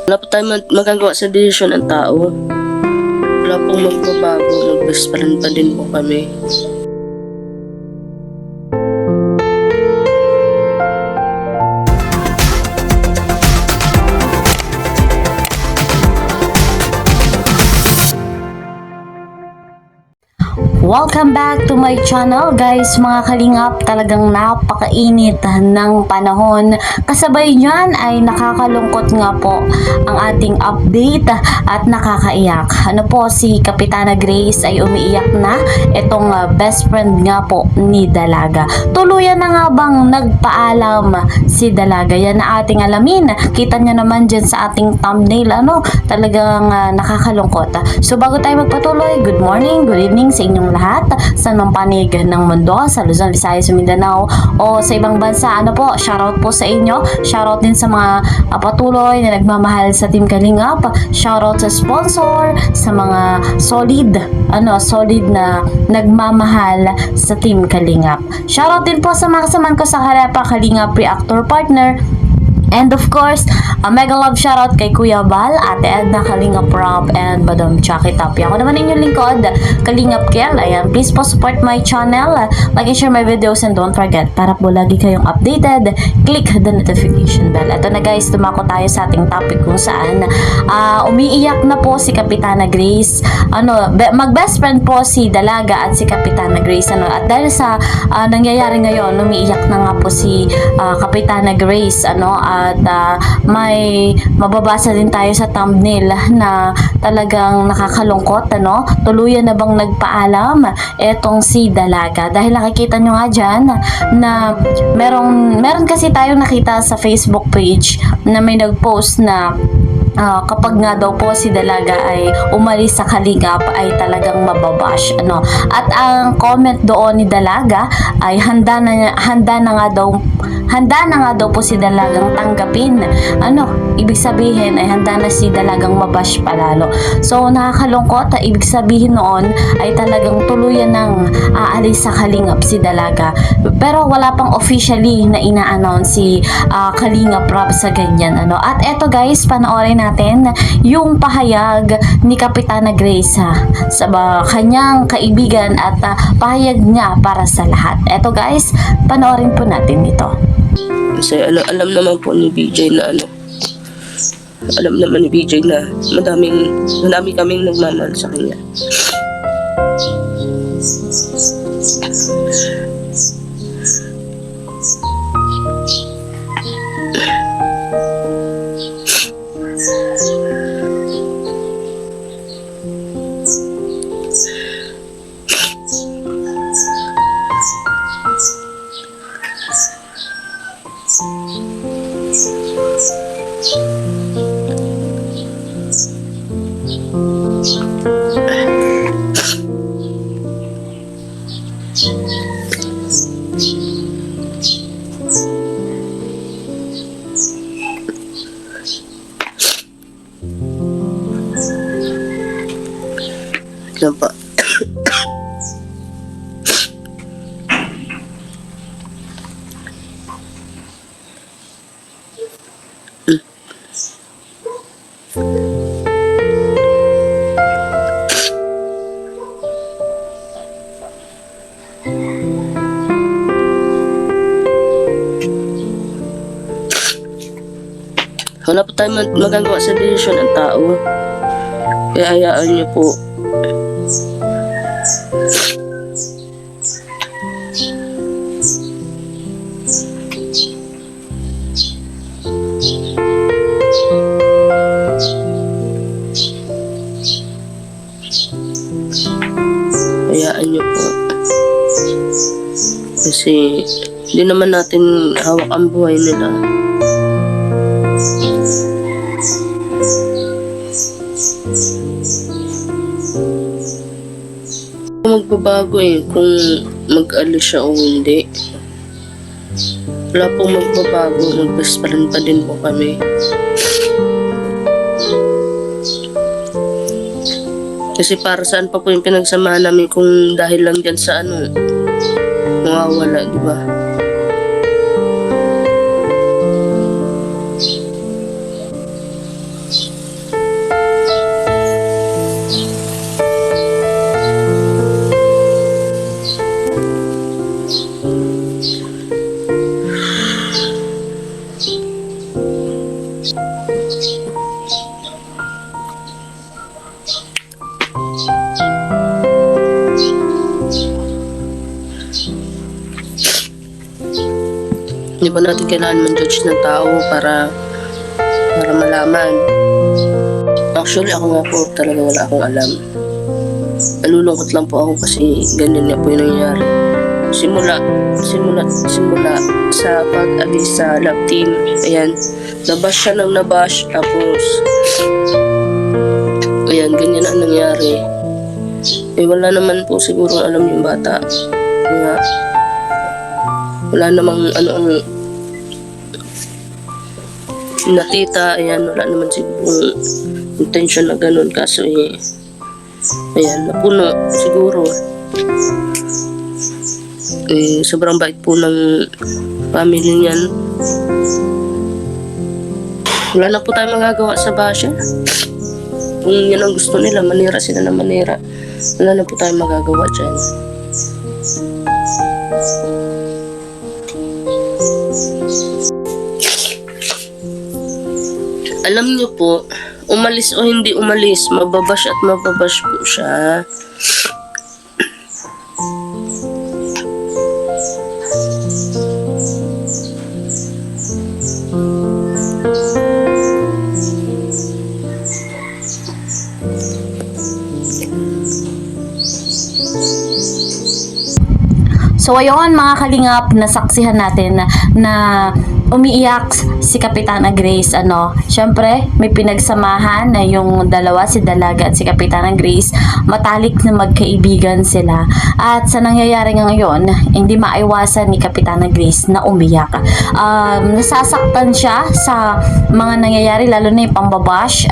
Wala pa tayo magagawa sa desisyon ng tao. Wala pong magbabago, mag-best friend pa din po kami. Welcome back to my channel guys, mga kalingap. Talagang napakainit ng panahon. Kasabay niyan ay nakakalungkot nga po ang ating update at nakakaiyak. Ano po, si Kapitana Grace ay umiiyak na. Itong best friend nga po ni Dalaga. Tuluyan na nga bang nagpaalam si Dalaga? Yan na ating alamin. Kita niyo naman dyan sa ating thumbnail. Talagang nakakalungkot. So bago tayo magpatuloy, good morning, good evening sa inyong lahat sa mang panig ng mundo, sa Luzon, Visayas, Mindanao o sa ibang bansa. Shoutout po sa inyo. Shoutout din sa mga patuloy na nagmamahal sa Team Kalingap. Shoutout sa sponsor, sa mga solid na nagmamahal sa Team Kalingap. Shoutout din po sa mga kasamahan ko sa Harapa Kalingap Reactor Partner. And of course, a mega love shoutout kay Kuya Bal, Ate Edna, Kalingap Rob, and Madam Jackie Tapia. Ako naman inyong lingkod, Kalingap Kel. Ayan, please po support my channel, like and share my videos, and don't forget, para po lagi kayong updated, click the notification bell. Ito na guys, tumako tayo sa ating topic kung saan umiiyak na po si Kapitana Grace. Mag-best friend po si Dalaga at si Kapitana Grace. At dahil sa nangyayari ngayon, umiiyak na nga po si Kapitana Grace. At may mababasa din tayo sa thumbnail na talagang nakakalungkot. Tuluyan na bang nagpaalam etong si Dalaga? Dahil nakikita nyo nga dyan na meron kasi tayong nakita sa Facebook page na may nagpost na kapag nga daw po si Dalaga ay umalis sa Kalingap ay talagang mababash. At ang comment doon ni Dalaga ay handa na nga daw po si Dalagang tanggapin. Ibig sabihin ay handa na si Dalagang mabash palalo. So nakakalungkot. Ibig sabihin noon ay talagang tuluyan ng aalis sa Kalingap si Dalaga. Pero wala pang officially na ina-announce si Kalingap Rob sa ganyan. At eto guys, panoorin natin yung pahayag ni Kapitana Grace sa kanyang kaibigan at pahayag niya para sa lahat. Eto guys, panoorin po natin ito. Kasi alam naman po ni BJ na alam naman ni BJ na madami kaming nagmamahal sa kanya. Yan pa. Wala pa tayo magagawa sa desisyon ng tao. Kaya hayaan niyo po. Hayaan niyo po. Kasi hindi naman natin hawak ang buhay nila. Magbabago kung mag-alis siya o hindi. Wala pong magbabago, mag-best friend pa din po kami. Kasi para saan pa po yung pinagsamahan namin kung dahil lang dyan sa mawawala, di ba? Hindi ba natin kailangan man-judge ng tao para malaman. Actually, ako nga po talaga wala akong alam. Nalulungkot lang po ako kasi ganyan nga po yung nangyayari. Simula sa pag-alis sa love team, ayan, nabash siya ng nabash, tapos ayan, ganyan na ang nangyari. Wala naman po siguro alam yung bata. Nga, wala namang ang natita, ayan, wala naman siguro intention na ganun, kaso ayan, napuno siguro. Sobrang bait po ng family niyan. Wala na po tayo magagawa sa basya. Kung yun ang gusto nila, manira sila na manira. Wala na po tayo magagawa dyan. Alam niyo po, umalis o hindi umalis, mababash at mababash po siya. So ayun mga kalingap, nasaksihan natin na umiiyak si Kapitana Grace. Syempre may pinagsamahan na yung dalawa, si Dalaga at si Kapitana Grace. Matalik na magkaibigan sila. At sa nangyayari ngayon, hindi maiwasan ni Kapitana Grace na umiyak. Nasasaktan siya sa mga nangyayari, lalo na yung pambabash.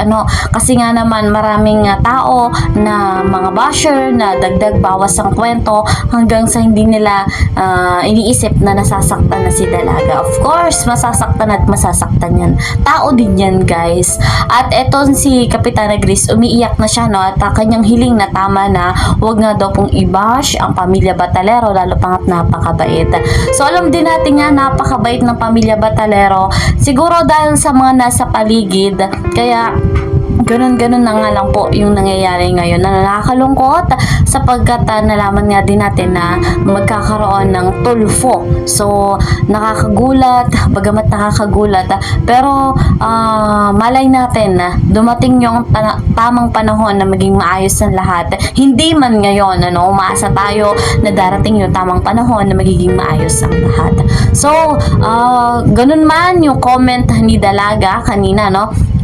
Kasi nga naman maraming tao na mga basher na dagdag bawas ang kwento hanggang sa hindi nila iniisip na nasasaktan na si Dalaga. Of course, masasaktan at masasaktan yan. Tao din yan, guys. At eto si Kapitana Grace, umiiyak na siya, at kanyang hiling na tama na wag nga daw pong i-bash ang pamilya Batalero, lalo pangat napakabait. So alam din natin nga napakabait ng pamilya Batalero. Siguro dahil sa mga nasa paligid, kaya ganun-ganun na nga lang po yung nangyayari ngayon na nakakalungkot sapagkat nalaman nga din natin na magkakaroon ng tulfo. So, nakakagulat, bagamat nakakagulat, pero malay natin na dumating yung tamang panahon na maging maayos ang lahat. Hindi man ngayon, umaasa tayo na darating yung tamang panahon na magiging maayos ang lahat. So, ganun man yung comment ni Dalaga kanina,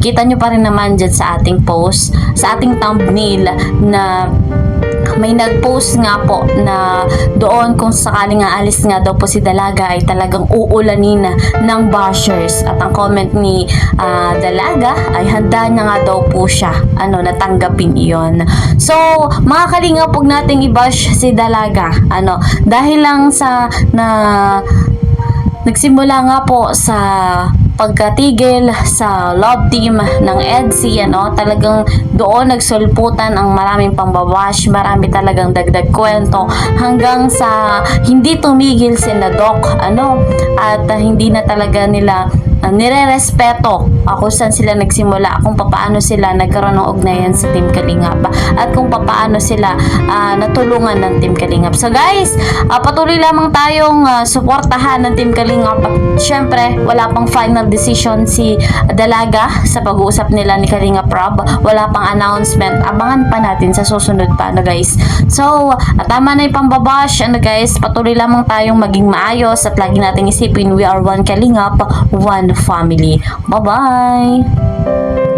kita nyo pa rin naman dyan sa ating post, sa ating thumbnail, na may nag-post nga po na doon kung sakaling aalis nga daw po si Dalaga ay talagang uulanin ng bashers. At ang comment ni Dalaga ay handa na nga daw po siya natanggapin iyon. So mga kalinga, huwag nating i-bash si Dalaga dahil lang sa nagsimula nga po sa pagkatigil sa love team ng EDSI, talagang doon nagsulputan ang maraming pambabash, marami talagang dagdag kwento hanggang sa hindi tumigil si Doc, at hindi na talaga nila nire-respeto kung saan sila nagsimula, kung paano sila nagkaroon ng ugnayan sa Team Kalingap at kung paano sila natulungan ng Team Kalingap. So guys, patuloy lamang tayong suportahan ng Team Kalingap. Syempre, wala pang final decision si Dalaga sa pag-uusap nila ni Kalingap Rob. Wala pang announcement. Abangan pa natin sa susunod pa, guys. So, tama na yung pambabash, guys. Patuloy lamang tayong maging maayos at lagi nating isipin, we are one Kalingap, one family. Bye-bye!